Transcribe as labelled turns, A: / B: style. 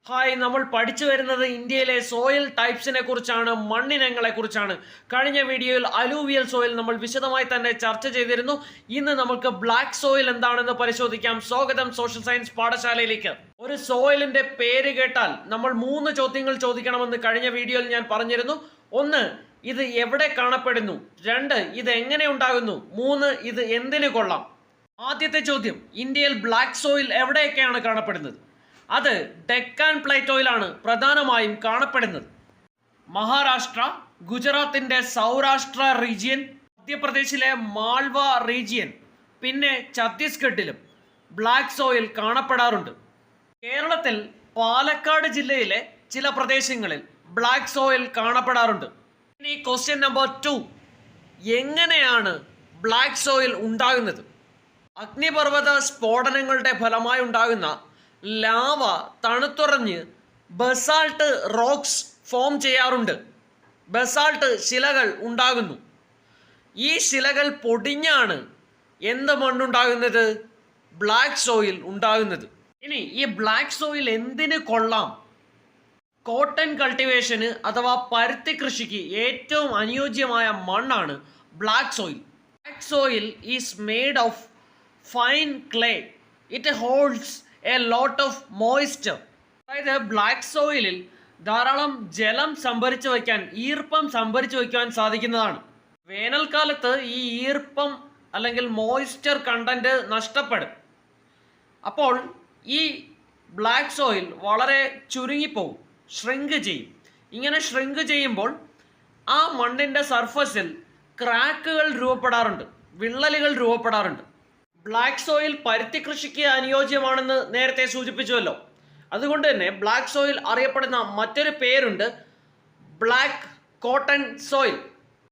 A: Hi, നമ്മൾ പഠിച്ചു വരുന്നത് ഇന്ത്യയിലെ സോയിൽ ടൈപ്സിനെ കുറിച്ചാണ്, മണ്ണിനങ്ങളെ കുറിച്ചാണ്. കഴിഞ്ഞ വീഡിയോയിൽ അലൂവിയൽ സോയിൽ നമ്മൾ വിശദമായി തന്നെ ചർച്ച ചെയ്തിരുന്നു. ഇന്ന് നമുക്ക് ബ്ലാക്ക് സോയിൽ എന്താണെന്ന് പരിശോധിക്കാം. സ്വാഗതം സോഷ്യൽ സയൻസ് പാഠശാലയിലേക്ക്. ഒരു സോയിലിന്റെ പേര് കേട്ടാൽ നമ്മൾ 3 ചോദ്യങ്ങൾ ചോദിക്കണമെന്ന് കഴിഞ്ഞ വീഡിയോയിൽ ഞാൻ പറഞ്ഞിരുന്നു. 1, ഇത് എവിടെ കാണപ്പെടുന്നു? 2, ഇത് എങ്ങനെ ഉണ്ടാകുന്നു? 3, ഇത് എന്തിനു കൊള്ളാം? ആദ്യത്തെ ചോദ്യം, ഇന്ത്യയിൽ ബ്ലാക്ക് സോയിൽ എവിടെയൊക്കെയാണ് കാണപ്പെടുന്നത്? അത് ഡെക്കാൻ പ്ലേറ്റോയിലാണ് പ്രധാനമായും കാണപ്പെടുന്നത്. മഹാരാഷ്ട്ര, ഗുജറാത്തിന്റെ സൗരാഷ്ട്ര റീജിയൻ, മധ്യപ്രദേശിലെ മാൾവ റീജിയൻ, പിന്നെ ഛത്തീസ്ഗഡിലും ബ്ലാക്ക് സോയിൽ കാണപ്പെടാറുണ്ട്. കേരളത്തിൽ പാലക്കാട് ജില്ലയിലെ ചില പ്രദേശങ്ങളിൽ ബ്ലാക്ക് സോയിൽ കാണപ്പെടാറുണ്ട്. ഇനി ക്വസ്റ്റ്യൻ നമ്പർ 2, എങ്ങനെയാണ് ബ്ലാക്ക് സോയിൽ ഉണ്ടാകുന്നത്? അഗ്നിപർവ്വത സ്ഫോടനങ്ങളുടെ ഫലമായി ഉണ്ടാകുന്ന ലാവ തണുത്തുറഞ്ഞ് ബസാൾട്ട് റോക്സ് ഫോം ചെയ്യാറുണ്ട്. ബസാൾട്ട് ശിലകൾ ഉണ്ടാകുന്നു. ഈ ശിലകൾ പൊടിഞ്ഞാണ് എന്ത് മണ്ണുണ്ടാകുന്നത്? ബ്ലാക്ക് സോയിൽ ഉണ്ടാകുന്നത്. ഇനി ഈ ബ്ലാക്ക് സോയിൽ എന്തിന് കൊള്ളാം? കോട്ടൺ കൾട്ടിവേഷന് അഥവാ പരുത്തി കൃഷിക്ക് ഏറ്റവും അനുയോജ്യമായ മണ്ണാണ് black soil. Black soil is made of fine clay. It holds a lot of moisture. അതായത് ബ്ലാക്ക് സോയിലിൽ ധാരാളം ജലം സംഭരിച്ചു വയ്ക്കാൻ, ഈർപ്പം സംഭരിച്ചു വയ്ക്കാൻ സാധിക്കുന്നതാണ്. വേനൽക്കാലത്ത് ഈ ഈർപ്പം അല്ലെങ്കിൽ മോയ്സ്ചർ കണ്ടന്റ് നഷ്ടപ്പെടും. അപ്പോൾ ഈ ബ്ലാക്ക് സോയിൽ വളരെ ചുരുങ്ങിപ്പോവും, ഷ്രിങ്ക് ചെയ്യും. ഇങ്ങനെ ഷ്രിങ്ക് ചെയ്യുമ്പോൾ ആ മണ്ണിൻ്റെ സർഫസിൽ ക്രാക്കുകൾ രൂപപ്പെടാറുണ്ട്, വിള്ളലുകൾ രൂപപ്പെടാറുണ്ട്. ബ്ലാക്ക് സോയിൽ പരുത്തി കൃഷിക്ക് അനുയോജ്യമാണെന്ന് നേരത്തെ സൂചിപ്പിച്ചുവല്ലോ. അതുകൊണ്ട് തന്നെ ബ്ലാക്ക് സോയിൽ അറിയപ്പെടുന്ന മറ്റൊരു പേരുണ്ട്, ബ്ലാക്ക് കോട്ടൺ സോയിൽ.